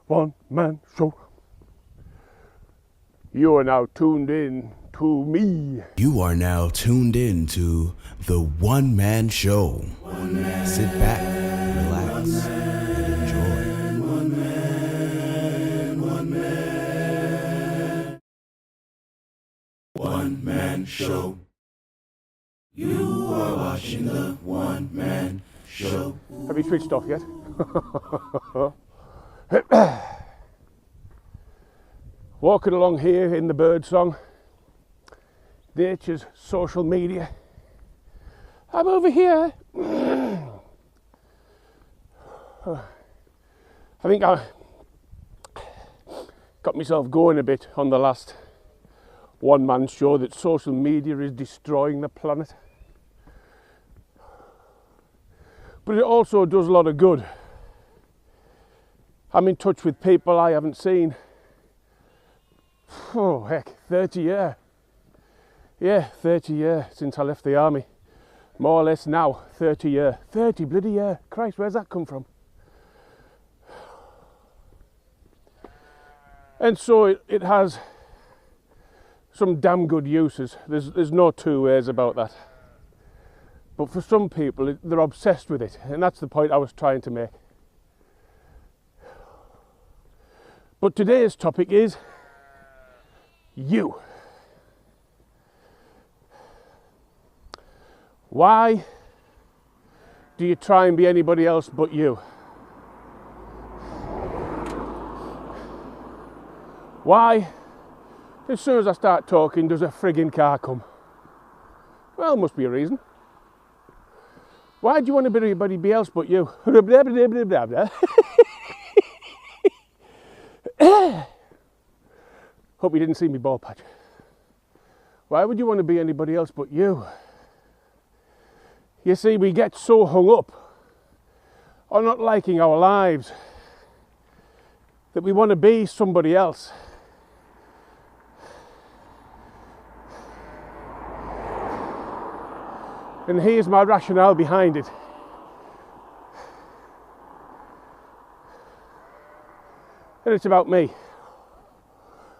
one-man show. You are now tuned in to me. You are now tuned in to the One Man Show. Sit back, relax, and enjoy. One Man Show. You are watching the One Man Show. Have you switched off yet? Walking along here in the bird song, nature's social media. I'm over here. I think I got myself going a bit on the last one-man show that social media is destroying the planet. But it also does a lot of good. I'm in touch with people I haven't seen. Oh heck, 30 years. Yeah, 30 years since I left the army. More or less now, 30 years. 30 bloody years. Christ, where's that come from? And so it has some damn good uses. There's no two ways about that. But for some people, they're obsessed with it. And that's the point I was trying to make. But today's topic is you. Why do you try and be anybody else but you? Why, as soon as I start talking, does a frigging car come? Well, must be a reason. Why do you want to be anybody else but you? Hope you didn't see me ball patch. Why would you want to be anybody else but you? You see, we get so hung up on not liking our lives that we want to be somebody else. And here's my rationale behind it. And it's about me.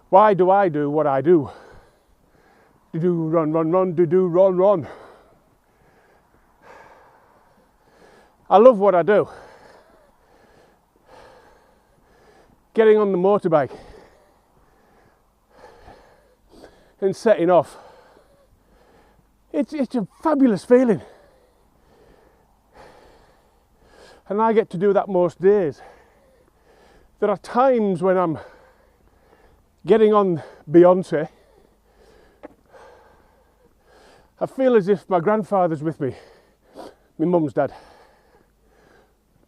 Why do I do what I do? Do run, run, run, do run, run. I love what I do. Getting on the motorbike and setting off. It's a fabulous feeling. And I get to do that most days. There are times when I'm getting on Beyonce, I feel as if my grandfather's with me, my mum's dad.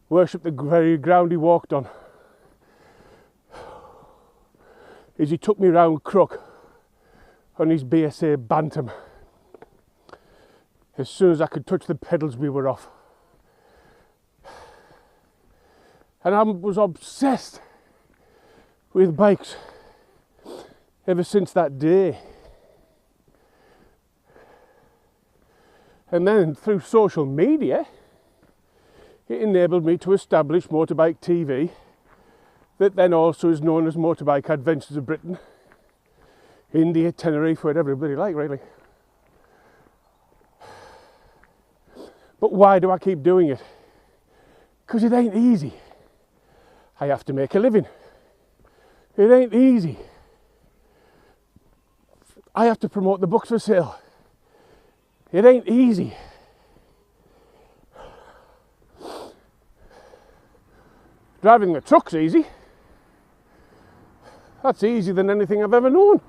Worship the very ground he walked on. As he took me round Crook on his BSA Bantam. As soon as I could touch the pedals, we were off. And I was obsessed with bikes ever since that day. And then through social media, it enabled me to establish Motorbike TV, that then also is known as Motorbike Adventures of Britain, India, Tenerife, wherever everybody like, really. But why do I keep doing it? Because it ain't easy. I have to make a living. It ain't easy. I have to promote the books for sale. It ain't easy. Driving the truck's easy. That's easier than anything I've ever known.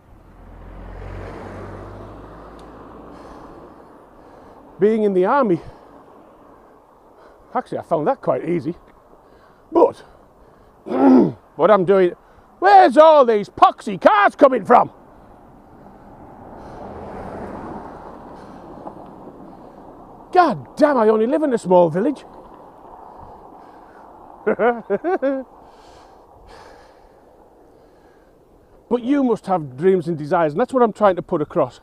Being in the army, actually I found that quite easy. But what I'm doing, where's all these poxy cars coming from? God damn, I only live in a small village. But you must have dreams and desires, and that's what I'm trying to put across,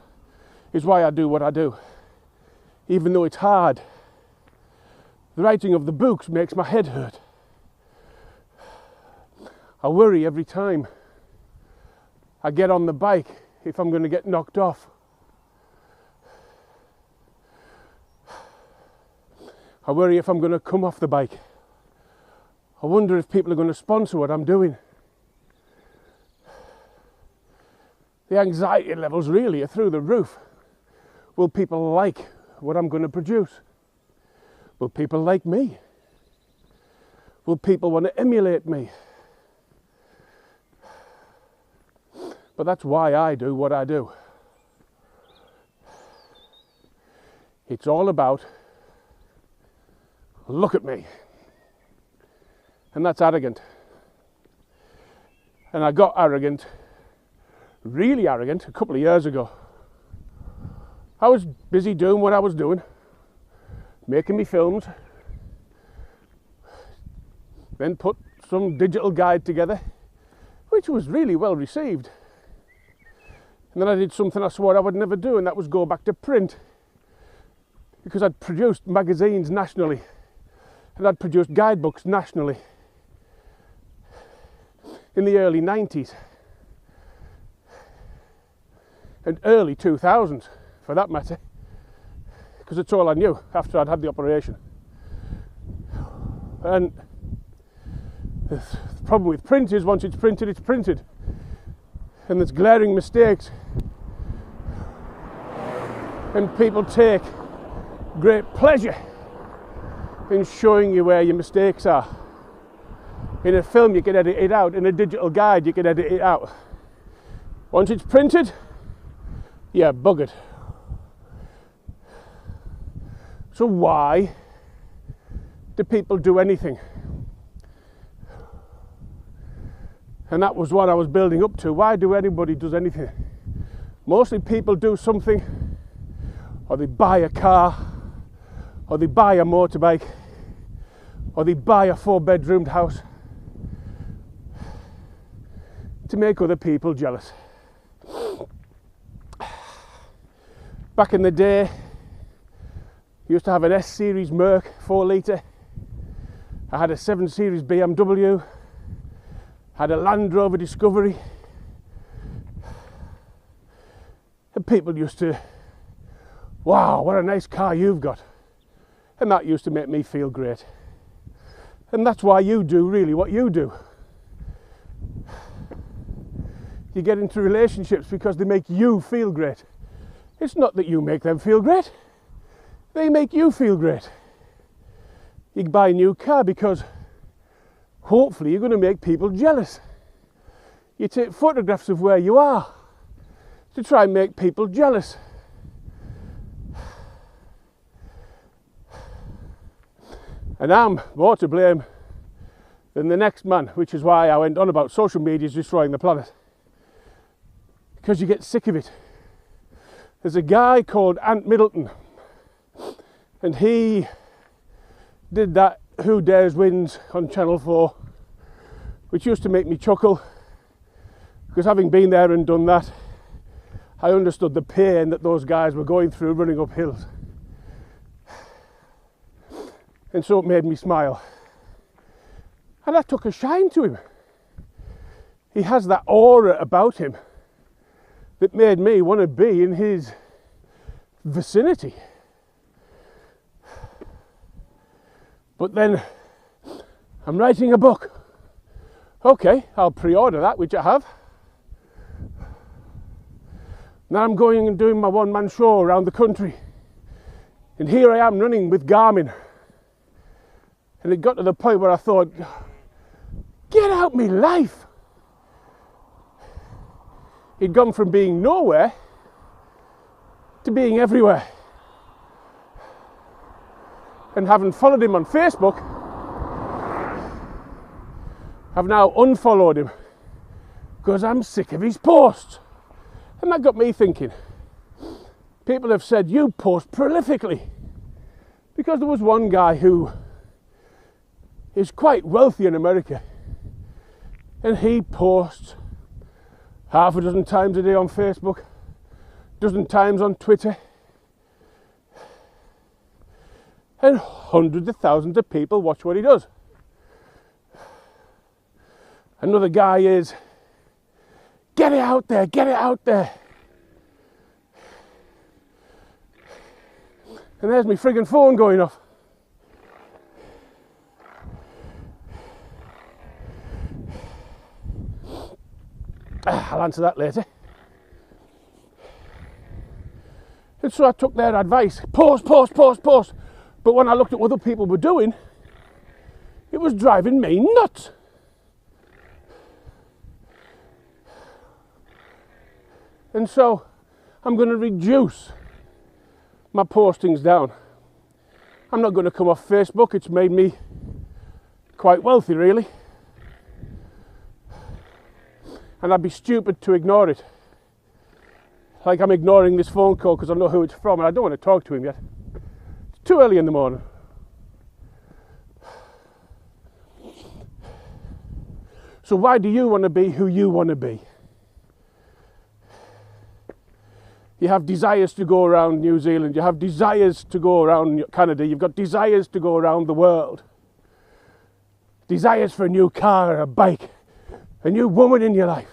is why I do what I do. Even though it's hard. The writing of the books makes my head hurt. I worry every time I get on the bike if I'm going to get knocked off. I worry if I'm going to come off the bike. I wonder if people are going to sponsor what I'm doing. The anxiety levels really are through the roof. Will people like what I'm going to produce? Will people like me? Will people want to emulate me? But that's why I do what I do. It's all about, look at me. And that's arrogant. And I got arrogant, really arrogant, a couple of years ago. I was busy doing what I was doing, making me films, then put some digital guide together, which was really well received. And then I did something I swore I would never do, and that was go back to print. Because I'd produced magazines nationally, and I'd produced guidebooks nationally in the early 90s and early 2000s for that matter, because it's all I knew after I'd had the operation. And the problem with print is once it's printed, and there's glaring mistakes, and people take great pleasure in showing you where your mistakes are. In a film you can edit it out, in a digital guide you can edit it out. Once it's printed, you're buggered. So why do people do anything? And that was what I was building up to. Why do anybody does anything? Mostly people do something, or they buy a car, or they buy a motorbike, or they buy a 4-bedroomed house to make other people jealous. Back in the day, I used to have an S series Merc 4 litre. I had a 7 series BMW, had a Land Rover Discovery, and people used to, wow, what a nice car you've got. And that used to make me feel great. And that's why you do really what you do. You get into relationships because they make you feel great. It's not that you make them feel great. They make you feel great. You buy a new car because hopefully you're going to make people jealous. You take photographs of where you are to try and make people jealous. And I'm more to blame than the next man, which is why I went on about social media is destroying the planet. Because you get sick of it. There's a guy called Ant Middleton, and he did that Who Dares Wins on Channel 4, which used to make me chuckle, because having been there and done that, I understood the pain that those guys were going through running up hills. And so it made me smile. And I took a shine to him. He has that aura about him that made me want to be in his vicinity. But then I'm writing a book. Okay, I'll pre-order that, which I have. Now I'm going and doing my one-man show around the country. And here I am running with Garmin. And it got to the point where I thought, get out me life. He'd gone from being nowhere to being everywhere. And having followed him on Facebook, I've now unfollowed him because I'm sick of his posts. And that got me thinking. People have said, you post prolifically. Because there was one guy who is quite wealthy in America, and he posts half a dozen times a day on Facebook, a dozen times on Twitter, and hundreds of thousands of people watch what he does. Another guy is, get it out there, get it out there. And there's my friggin' phone going off. I'll answer that later. And so I took their advice, post. But when I looked at what other people were doing, it was driving me nuts. And so I'm going to reduce my postings down. I'm not going to come off Facebook. It's made me quite wealthy, really. And I'd be stupid to ignore it. Like I'm ignoring this phone call because I know who it's from and I don't want to talk to him yet. It's too early in the morning. So why do you want to be who you want to be? You have desires to go around New Zealand. You have desires to go around Canada. You've got desires to go around the world. Desires for a new car, a bike, a new woman in your life.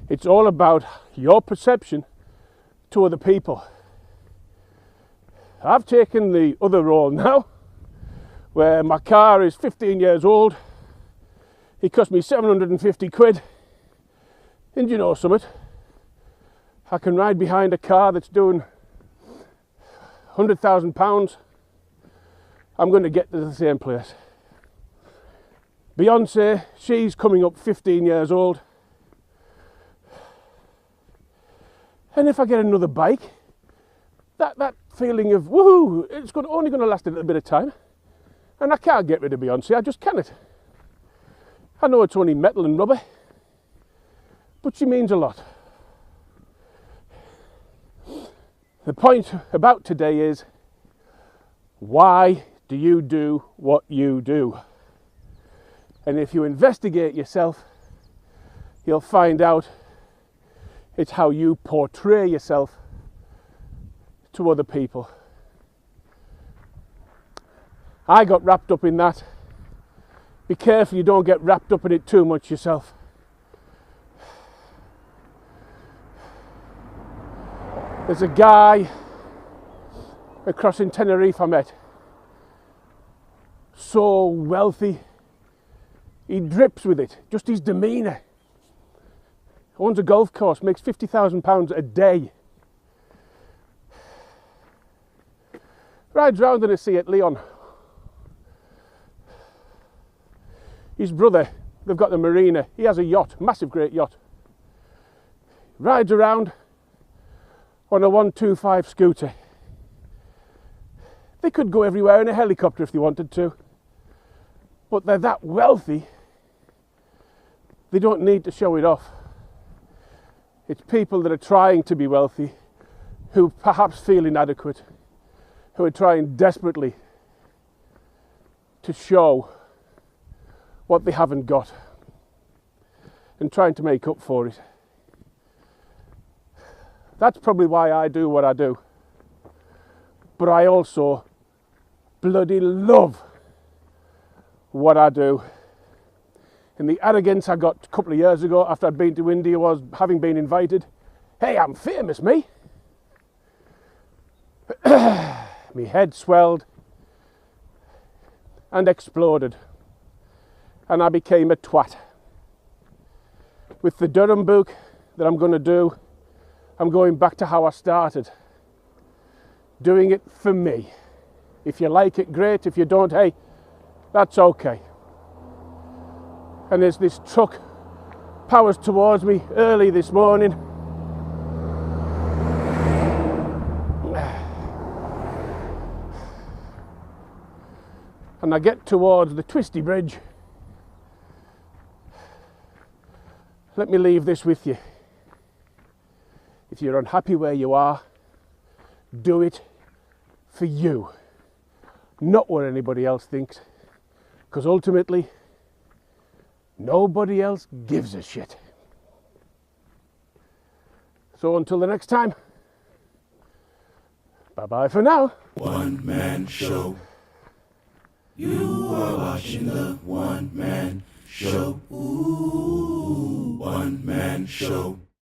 It's all about your perception to other people. I've taken the other role now, where my car is 15 years old. It cost me 750 quid. And you know something? I can ride behind a car that's doing £100,000. I'm going to get to the same place. Beyonce, she's coming up 15 years old. And if I get another bike, that feeling of woohoo, it's only going to last a little bit of time. And I can't get rid of Beyonce, I just can't. I know it's only metal and rubber, but she means a lot. The point about today is, why do you do what you do? And if you investigate yourself, you'll find out it's how you portray yourself to other people. I got wrapped up in that. Be careful you don't get wrapped up in it too much yourself. There's a guy across in Tenerife I met. So wealthy. He drips with it. Just his demeanour. Owns a golf course, makes £50,000 a day. Rides round in a sea at Leon. His brother, they've got the marina. He has a yacht, massive great yacht. Rides around on a 125 scooter. They could go everywhere in a helicopter if they wanted to. But they're that wealthy, they don't need to show it off. It's people that are trying to be wealthy, who perhaps feel inadequate, who are trying desperately to show what they haven't got and trying to make up for it. That's probably why I do what I do. But I also bloody love what I do. And the arrogance I got a couple of years ago after I'd been to India was having been invited. Hey, I'm famous, me. My head swelled and exploded. And I became a twat. With the Durham book that I'm going to do, I'm going back to how I started. Doing it for me. If you like it, great. If you don't, hey, that's okay. And as this truck powers towards me early this morning, and I get towards the twisty bridge, let me leave this with you. If you're unhappy where you are, do it for you, not what anybody else thinks, because ultimately nobody else gives a shit. So until the next time, bye bye for now. One man show. You are watching the One Man Show. Ooh, One Man Show.